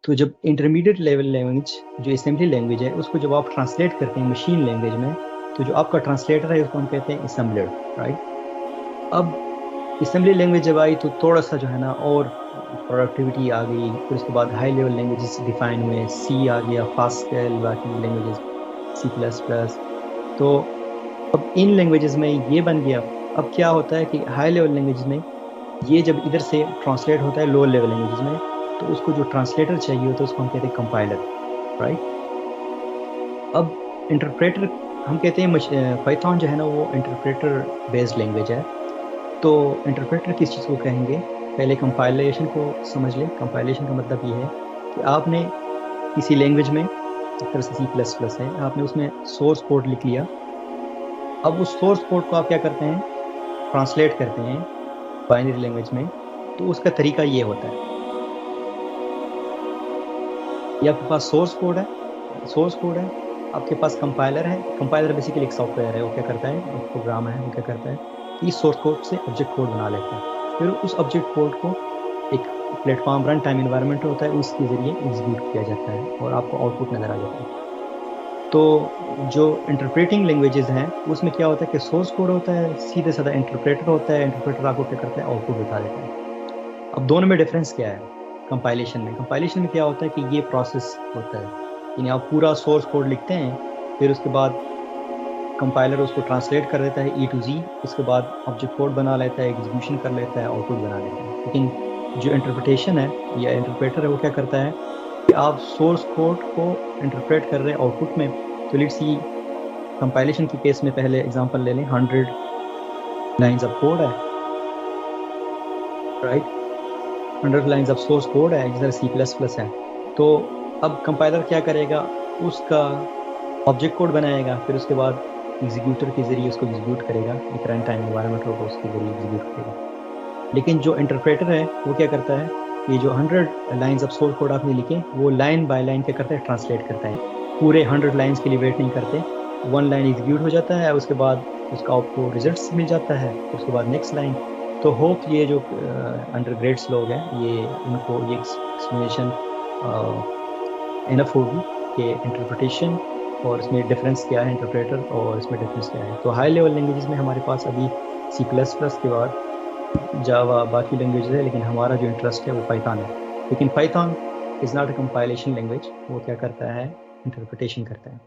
तो जब intermediate level language जो असेंबली लैंग्वेज है उसको जब आप ट्रांसलेट करते हैं मशीन लैंग्वेज में, तो जो आपका ट्रांसलेटर है उसको हम कहते हैं असेंबलर, राइट। अब असेंबली लैंग्वेज जब आई तो थोड़ा सा जो है ना और प्रोडक्टिविटी आ गई। फिर उसके बाद हाई लेवल लैंग्वेजेस डिफाइन हुए, सी आ गया, पास्कल, बाकी लैंग्वेजेस, सी प्लस प्लस। तो अब इन लैंग्वेजेस में ये बन गया। अब क्या होता है कि हाई लेवल लैंग्वेजेस में ये जब इधर से ट्रांसलेट होता है लो लेवल लैंग्वेजेस में, तो उसको जो ट्रांसलेटर चाहिए होता है उसको हम कहते हैं कंपाइलर, राइट। अब इंटरप्रेटर, हम कहते हैं पाइथन जो है ना वो इंटरप्रेटर बेस्ड लैंग्वेज है। तो इंटरप्रेटर किस चीज़ को कहेंगे, पहले कंपाइलेशन को समझ लें। कंपाइलेशन का मतलब ये है कि आपने किसी लैंग्वेज में, एक तरह से सी प्लस प्लस है, आपने उसमें सोर्स कोड लिख लिया। अब उस सोर्स कोड को आप क्या करते हैं, ट्रांसलेट करते हैं बाइनरी लैंग्वेज में। तो उसका तरीका ये होता है, ये आपके पास सोर्स कोड है, आपके पास कंपाइलर है। कंपाइलर बेसिकली एक सॉफ्टवेयर है, वो क्या करता है, एक प्रोग्राम है, वो क्या करता है कि इस सोर्स कोड से ऑब्जेक्ट कोड बना लेता है। फिर उस ऑब्जेक्ट कोड को एक प्लेटफॉर्म रन टाइम इन्वायरमेंट होता है, उसके जरिए एग्जीक्यूट किया जाता है और आपको आउटपुट नजर आ जाता है। तो जो इंटरप्रेटिंग लैंग्वेजेस हैं उसमें क्या होता है कि सोर्स कोड होता है, सीधे साधा इंटरप्रेटर होता है। इंटरप्रेटर आपको क्या करता है, आउटपुट बता देता है। अब दोनों में डिफरेंस क्या है। कंपाइलेशन में क्या होता है कि ये प्रोसेस होता है, यानी आप पूरा सोर्स कोड लिखते हैं, फिर उसके बाद कंपाइलर उसको ट्रांसलेट कर देता है E to Z, उसके बाद ऑब्जेक्ट कोड बना लेता है, एग्जीक्यूशन कर लेता है, आउटपुट बना लेता है। लेकिन जो इंटरप्रिटेशन है या इंटरप्रेटर है वो क्या करता है कि आप सोर्स कोड को इंटरप्रेट कर रहे हैं आउटपुट में। तो लेट्स सी, कंपाइलेशन की केस में पहले एग्जांपल ले लें, 100 लाइंस ऑफ कोड है, right. 100 lines of source code है जिधर सी प्लस प्लस है। तो अब कंपाइलर क्या करेगा, उसका ऑब्जेक्ट कोड बनाएगा, फिर उसके बाद एग्जीक्यूटर के जरिए उसको एग्जीक्यूट करेगा, एक रन टाइम इन्वायरमेंट होगा उसके जरिए एग्जीक्यूट करेगा। लेकिन जो इंटरप्रेटर है वो क्या करता है, ये जो 100 लाइंस ऑफ सोर्स कोड आपने लिखे वो लाइन बाय लाइन क्या करता है, ट्रांसलेट करता है। पूरे 100 लाइंस के लिए वेट नहीं करते, वन लाइन एग्जीक्यूट हो जाता है, उसके बाद उसका आपको रिजल्ट्स मिल जाता है, फिर उसके बाद नेक्स्ट लाइन। तो होप ये जो अंडर ग्रेड्स लोग हैं ये उनको ये एक्सप्लेनेशन इनफ होगी कि इंटरप्रिटेशन और इसमें डिफरेंस क्या है, इंटरप्रेटर और इसमें डिफरेंस क्या है। तो हाई लेवल लैंग्वेजेस में हमारे पास अभी सी प्लस प्लस के बाद जावा, बाकी लैंग्वेजेस है, लेकिन हमारा जो इंटरेस्ट है वो पाइथन है। लेकिन Python is not a compilation language, वो क्या करता है, इंटरप्रिटेशन करता है।